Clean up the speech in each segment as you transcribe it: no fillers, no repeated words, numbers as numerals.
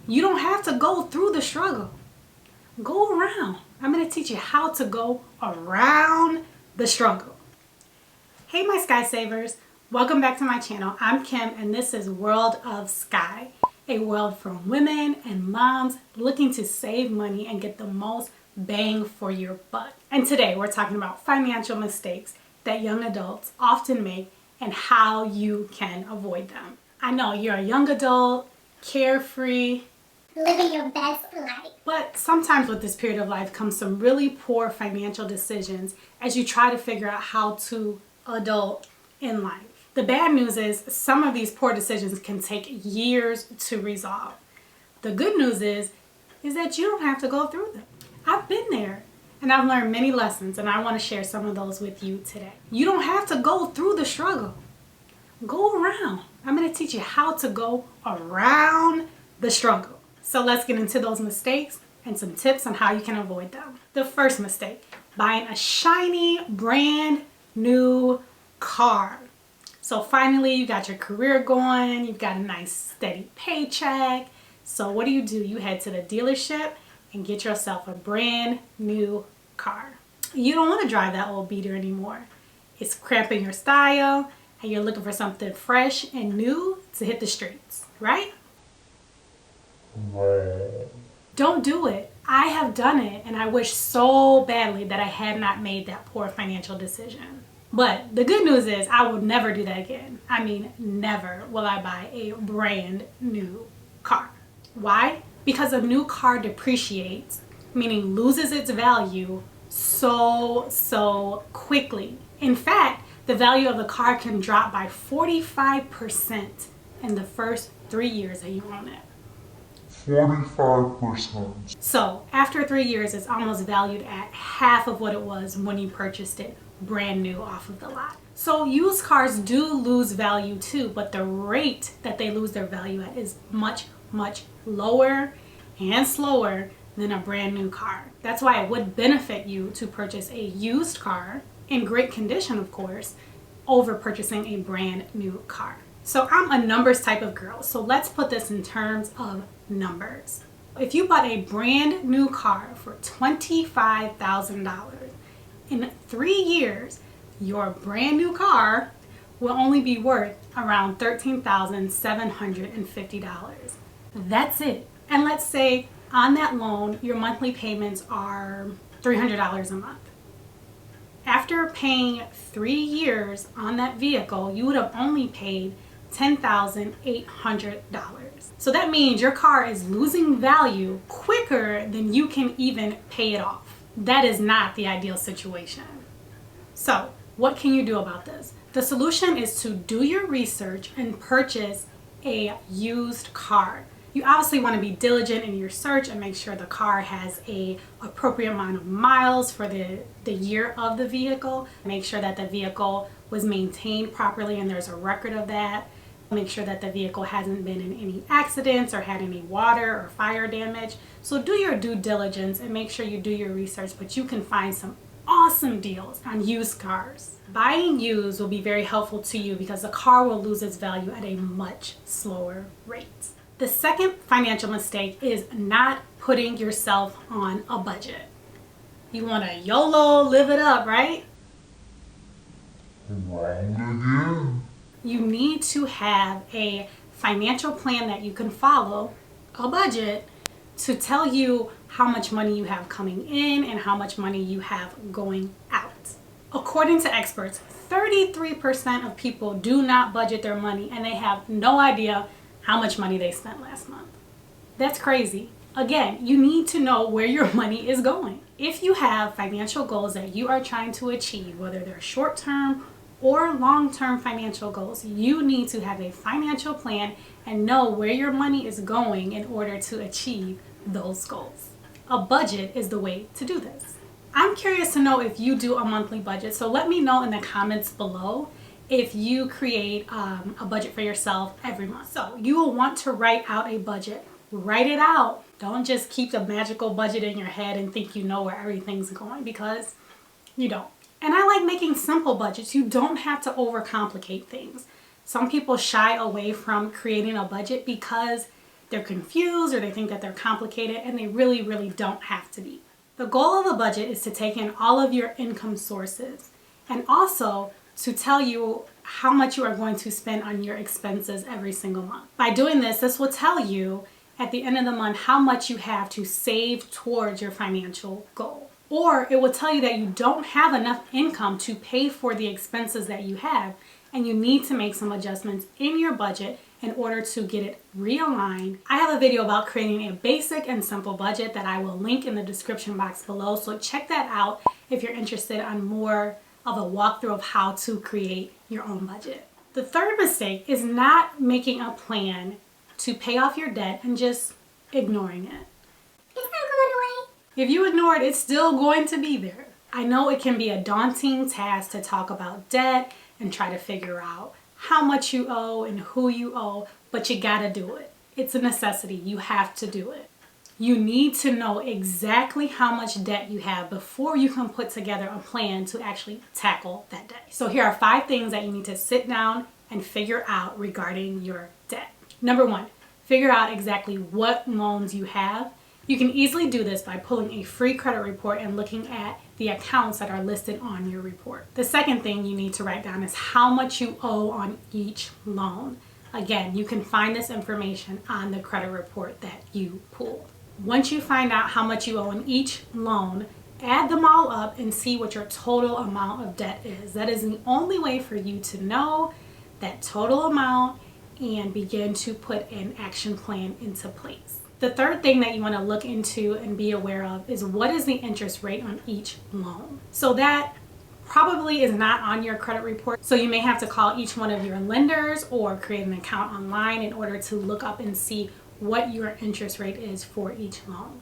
You don't have to go through the struggle. Go around. I'm going to teach you how to go around the struggle. Hey my Sky Savers, welcome back to my channel. I'm Kim and this is World of Sky, a world from women and moms looking to save money and get the most bang for your buck. And today we're talking about financial mistakes that young adults often make and how you can avoid them. I know you're a young adult, carefree, living your best life. But sometimes with this period of life comes some really poor financial decisions as you try to figure out how to adult in life. The bad news is some of these poor decisions can take years to resolve. The good news is that you don't have to go through them. I've been there and I've learned many lessons and I want to share some of those with you today. You don't have to go through the struggle. Go around. I'm going to teach you how to go around the struggle. So let's get into those mistakes and some tips on how you can avoid them. The first mistake, buying a shiny brand new car. So finally you got your career going, you've got a nice steady paycheck. So what do? You head to the dealership and get yourself a brand new car. You don't want to drive that old beater anymore. It's cramping your style and you're looking for something fresh and new to hit the streets, right? Don't do it. I have done it and I wish so badly that I had not made that poor financial decision. But the good news is I will never do that again. I mean, never will I buy a brand new car. Why? Because a new car depreciates, meaning loses its value so quickly. In fact, the value of the car can drop by 45% in the first 3 years that you own it. 45%. So after 3 years, it's almost valued at half of what it was when you purchased it brand new off of the lot. So used cars do lose value too, but the rate that they lose their value at is much lower and slower than a brand new car. That's why it would benefit you to purchase a used car, in great condition of course, over purchasing a brand new car. So I'm a numbers type of girl, so let's put this in terms of numbers. If you bought a brand new car for $25,000, in 3 years, your brand new car will only be worth around $13,750. That's it. And let's say on that loan, your monthly payments are $300 a month. After paying 3 years on that vehicle, you would have only paid $10,800. So that means your car is losing value quicker than you can even pay it off. That is not the ideal situation. So what can you do about this? The solution is to do your research and purchase a used car. You obviously want to be diligent in your search and make sure the car has an appropriate amount of miles for the year of the vehicle. Make sure that the vehicle was maintained properly and there's a record of that. Make sure that the vehicle hasn't been in any accidents or had any water or fire damage. So do your due diligence and make sure you do your research, but you can find some awesome deals on used cars. Buying used will be very helpful to you because the car will lose its value at a much slower rate. The second financial mistake is not putting yourself on a budget. You want to YOLO, live it up, right? Wrong again. You need to have a financial plan that you can follow, a budget, to tell you how much money you have coming in and how much money you have going out. According to experts, 33% of people do not budget their money and they have no idea how much money they spent last month. That's crazy. Again, you need to know where your money is going. If you have financial goals that you are trying to achieve, whether they're short-term or long-term financial goals, you need to have a financial plan and know where your money is going in order to achieve those goals. A budget is the way to do this. I'm curious to know if you do a monthly budget, so let me know in the comments below if you create a budget for yourself every month. So you will want to write out a budget. Write it out. Don't just keep the magical budget in your head and think you know where everything's going, because you don't. And I like making simple budgets. You don't have to overcomplicate things. Some people shy away from creating a budget because they're confused or they think that they're complicated, and they really, really don't have to be. The goal of a budget is to take in all of your income sources and also to tell you how much you are going to spend on your expenses every single month. By doing this, this will tell you at the end of the month how much you have to save towards your financial goal. Or it will tell you that you don't have enough income to pay for the expenses that you have, and you need to make some adjustments in your budget in order to get it realigned. I have a video about creating a basic and simple budget that I will link in the description box below, so check that out if you're interested on more of a walkthrough of how to create your own budget. The third mistake is not making a plan to pay off your debt and just ignoring it. It's not going away. If you ignore it, it's still going to be there. I know it can be a daunting task to talk about debt and try to figure out how much you owe and who you owe, but you gotta do it. It's a necessity. You have to do it. You need to know exactly how much debt you have before you can put together a plan to actually tackle that debt. So here are 5 things that you need to sit down and figure out regarding your debt. Number 1, figure out exactly what loans you have. You can easily do this by pulling a free credit report and looking at the accounts that are listed on your report. The second thing you need to write down is how much you owe on each loan. Again, you can find this information on the credit report that you pull. Once you find out how much you owe on each loan, add them all up and see what your total amount of debt is. That is the only way for you to know that total amount and begin to put an action plan into place. The third thing that you want to look into and be aware of is what is the interest rate on each loan. So that probably is not on your credit report. So you may have to call each one of your lenders or create an account online in order to look up and see what your interest rate is for each loan.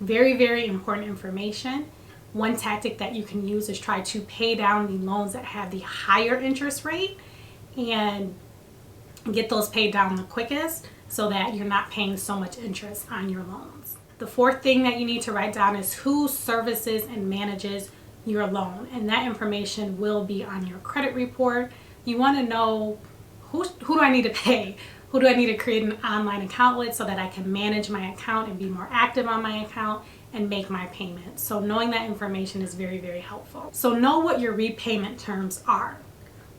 Very, very important information. One tactic that you can use is try to pay down the loans that have the higher interest rate and get those paid down the quickest so that you're not paying so much interest on your loans. The fourth thing that you need to write down is who services and manages your loan, and that information will be on your credit report. You want to know who do I need to pay? Who do I need to create an online account with so that I can manage my account and be more active on my account and make my payments? So knowing that information is very, very helpful. So know what your repayment terms are.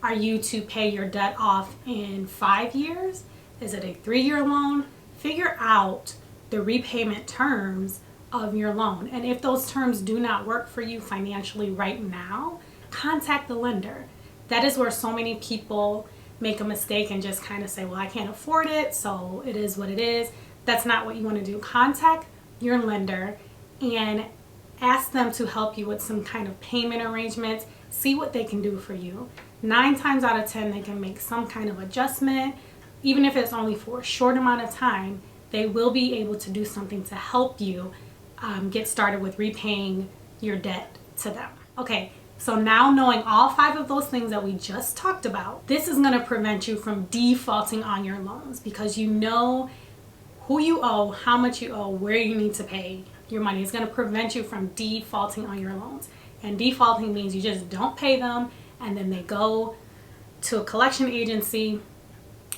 Are you to pay your debt off in 5 years? Is it a 3-year loan? Figure out the repayment terms of your loan. And if those terms do not work for you financially right now, contact the lender. That is where so many people make a mistake and just kind of say, well, I can't afford it, so it is what it is. That's not what you want to do. Contact your lender and ask them to help you with some kind of payment arrangements. See what they can do for you. 9 times out of 10, they can make some kind of adjustment. Even if it's only for a short amount of time, they will be able to do something to help you get started with repaying your debt to them. Okay, so now knowing all 5 of those things that we just talked about, this is going to prevent you from defaulting on your loans because you know who you owe, how much you owe, where you need to pay your money. It's going to prevent you from defaulting on your loans. And defaulting means you just don't pay them and then they go to a collection agency.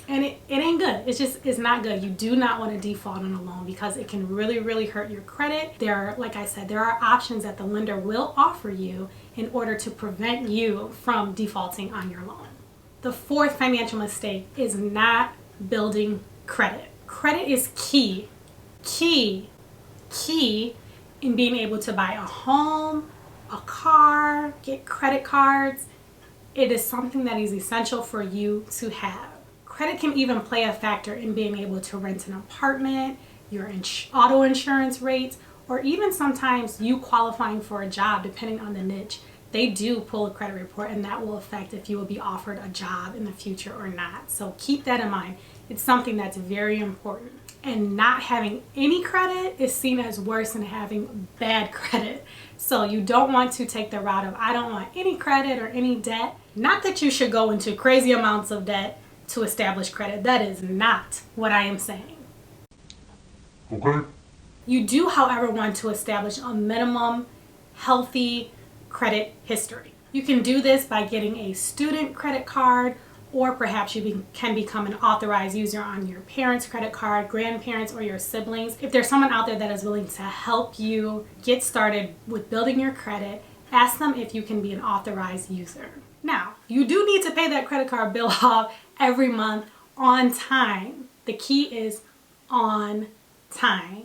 And it ain't good. It's not good. You do not want to default on a loan because it can really, really hurt your credit. Like I said, there are options that the lender will offer you in order to prevent you from defaulting on your loan. The fourth financial mistake is not building credit. Credit is key in being able to buy a home, a car, get credit cards. It is something that is essential for you to have. Credit can even play a factor in being able to rent an apartment, your auto insurance rates, or even sometimes you qualifying for a job depending on the niche. They do pull a credit report and that will affect if you will be offered a job in the future or not. So keep that in mind. It's something that's very important. And not having any credit is seen as worse than having bad credit. So you don't want to take the route of I don't want any credit or any debt. Not that you should go into crazy amounts of debt to establish credit. That is not what I am saying. Okay. You do, however, want to establish a minimum healthy credit history. You can do this by getting a student credit card or perhaps you can become an authorized user on your parents' credit card, grandparents, or your siblings. If there's someone out there that is willing to help you get started with building your credit, ask them if you can be an authorized user. Now, you do need to pay that credit card bill off every month on time. The key is on time,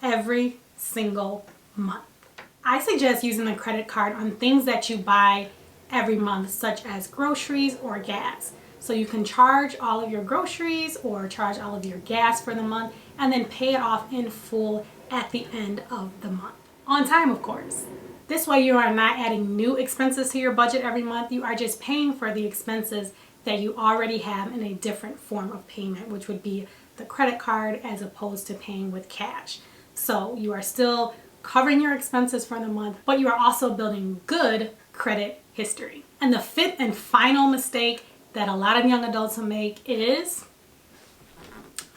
every single month. I suggest using the credit card on things that you buy every month, such as groceries or gas. So you can charge all of your groceries or charge all of your gas for the month and then pay it off in full at the end of the month. On time, of course. This way you are not adding new expenses to your budget every month. You are just paying for the expenses that you already have in a different form of payment, which would be the credit card as opposed to paying with cash. So you are still covering your expenses for the month, but you are also building good credit history. And the fifth and final mistake that a lot of young adults will make is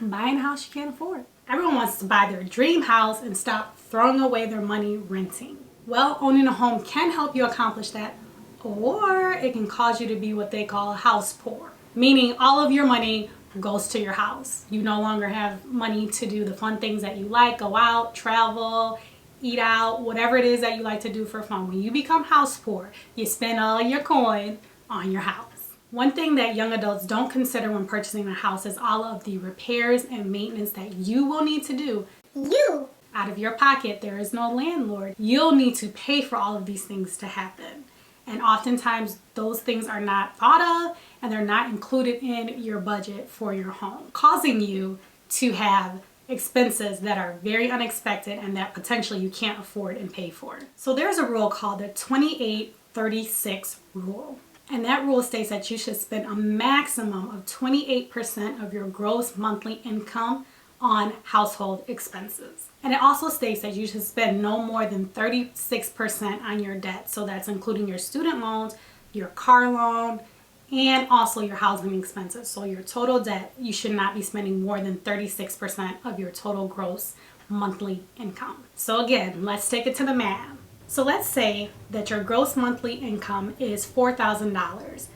buying a house you can't afford. Everyone wants to buy their dream house and stop throwing away their money renting. Well, owning a home can help you accomplish that, or it can cause you to be what they call house poor, meaning all of your money goes to your house. You no longer have money to do the fun things that you like, go out, travel, eat out, whatever it is that you like to do for fun. When you become house poor, you spend all your coin on your house. One thing that young adults don't consider when purchasing a house is all of the repairs and maintenance that you will need to do. You. Out of your pocket. There is no landlord. You'll need to pay for all of these things to happen. And oftentimes those things are not thought of and they're not included in your budget for your home, causing you to have expenses that are very unexpected and that potentially you can't afford and pay for. So there's a rule called the 28-36 rule. And that rule states that you should spend a maximum of 28% of your gross monthly income on household expenses. And it also states that you should spend no more than 36% on your debt. So that's including your student loans, your car loan, and also your housing expenses. So your total debt, you should not be spending more than 36% of your total gross monthly income. So again, let's take it to the math. So let's say that your gross monthly income is $4,000.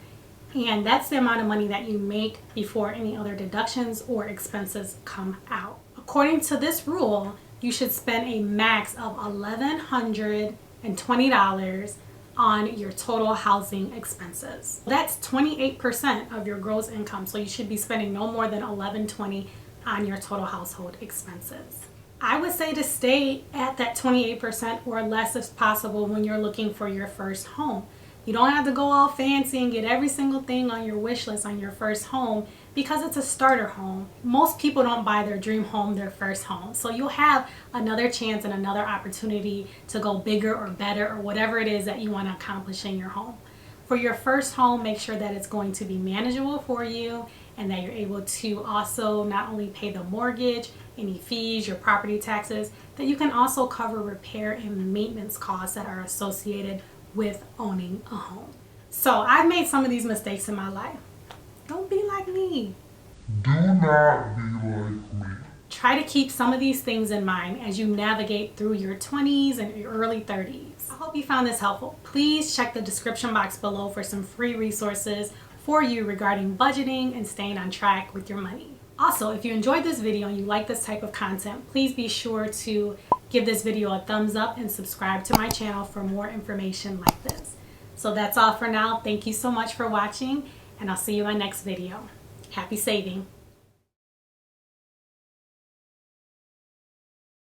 And that's the amount of money that you make before any other deductions or expenses come out. According to this rule, you should spend a max of $1,120 on your total housing expenses. That's 28% of your gross income. So you should be spending no more than $1,120 on your total household expenses. I would say to stay at that 28% or less if possible when you're looking for your first home. You don't have to go all fancy and get every single thing on your wish list on your first home because it's a starter home. Most people don't buy their dream home their first home. So you'll have another chance and another opportunity to go bigger or better or whatever it is that you want to accomplish in your home. For your first home, make sure that it's going to be manageable for you and that you're able to also not only pay the mortgage, any fees, your property taxes, that you can also cover repair and maintenance costs that are associated with owning a home. So I've made some of these mistakes in my life. Don't be like me. Do not be like me. Try to keep some of these things in mind as you navigate through your 20s and your early 30s. I hope you found this helpful. Please check the description box below for some free resources for you regarding budgeting and staying on track with your money. Also, if you enjoyed this video and you like this type of content, please be sure to give this video a thumbs up and subscribe to my channel for more information like this. So that's all for now. Thank you so much for watching, and I'll see you in my next video. Happy saving.